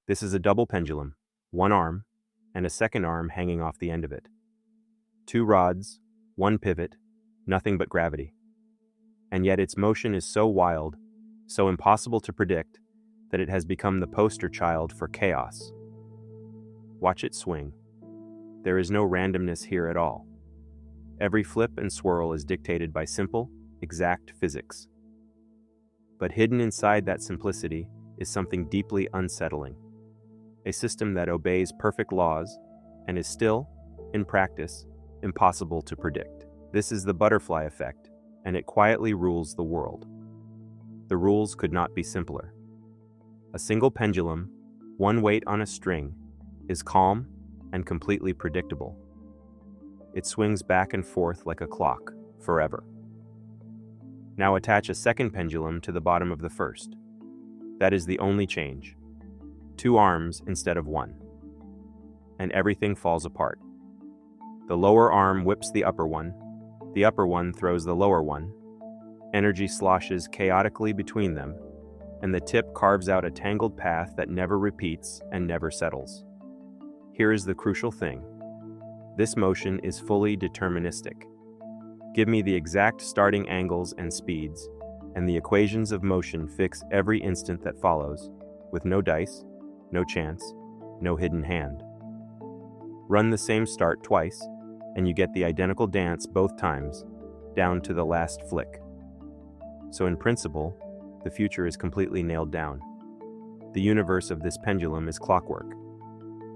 This is a double pendulum, one arm, and a second arm hanging off the end of it. Two rods, one pivot, nothing but gravity. And yet its motion is so wild, so impossible to predict, that it has become the poster child for chaos. Watch it swing. There is no randomness here at all. Every flip and swirl is dictated by simple, exact physics. But hidden inside that simplicity is something deeply unsettling. A system that obeys perfect laws and is still, in practice, impossible to predict. This is the butterfly effect, and it quietly rules the world. The rules could not be simpler. A single pendulum, one weight on a string, is calm and completely predictable. It swings back and forth like a clock, forever. Now attach a second pendulum to the bottom of the first. That is the only change. Two arms instead of one. And everything falls apart. The lower arm whips the upper one throws the lower one, energy sloshes chaotically between them, and the tip carves out a tangled path that never repeats and never settles. Here is the crucial thing. This motion is fully deterministic. Give me the exact starting angles and speeds, and the equations of motion fix every instant that follows, with no dice, no chance, no hidden hand. Run the same start twice, and you get the identical dance both times, down to the last flick. So in principle, the future is completely nailed down. The universe of this pendulum is clockwork,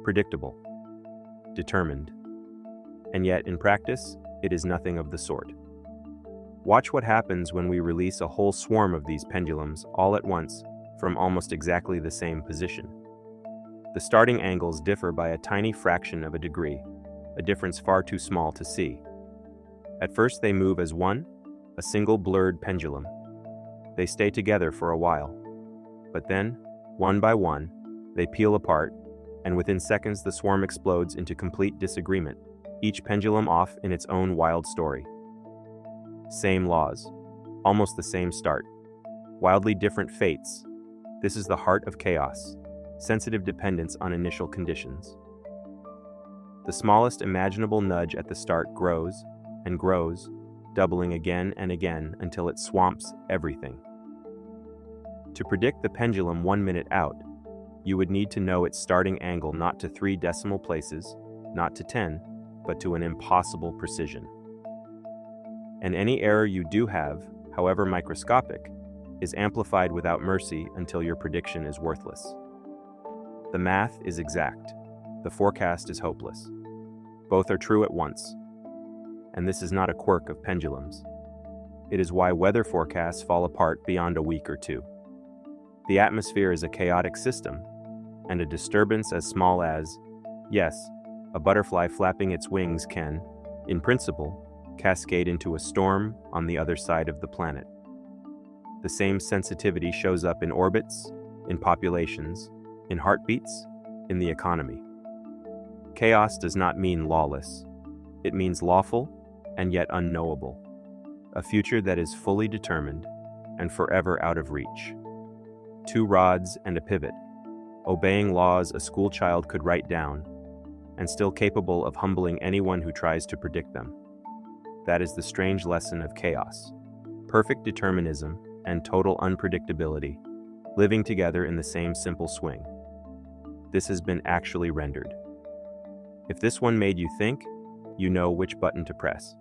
predictable, determined. And yet, in practice, it is nothing of the sort. Watch what happens when we release a whole swarm of these pendulums all at once from almost exactly the same position. The starting angles differ by a tiny fraction of a degree, a difference far too small to see. At first they move as one, a single blurred pendulum. They stay together for a while. But then, one by one, they peel apart, and within seconds the swarm explodes into complete disagreement, each pendulum off in its own wild story. Same laws, almost the same start, wildly different fates. This is the heart of chaos, sensitive dependence on initial conditions. The smallest imaginable nudge at the start grows and grows, doubling again and again until it swamps everything. To predict the pendulum 1 minute out, you would need to know its starting angle not to 3 decimal places, not to 10, but to an impossible precision. And any error you do have, however microscopic, is amplified without mercy until your prediction is worthless. The math is exact. The forecast is hopeless. Both are true at once. And this is not a quirk of pendulums. It is why weather forecasts fall apart beyond a week or two. The atmosphere is a chaotic system, and a disturbance as small as, yes, a butterfly flapping its wings can, in principle, cascade into a storm on the other side of the planet. The same sensitivity shows up in orbits, in populations, in heartbeats, in the economy. Chaos does not mean lawless. It means lawful and yet unknowable. A future that is fully determined and forever out of reach. 2 rods and a pivot, obeying laws a schoolchild could write down, and still capable of humbling anyone who tries to predict them. That is the strange lesson of chaos. Perfect determinism and total unpredictability, living together in the same simple swing. This has been actually rendered. If this one made you think, you know which button to press.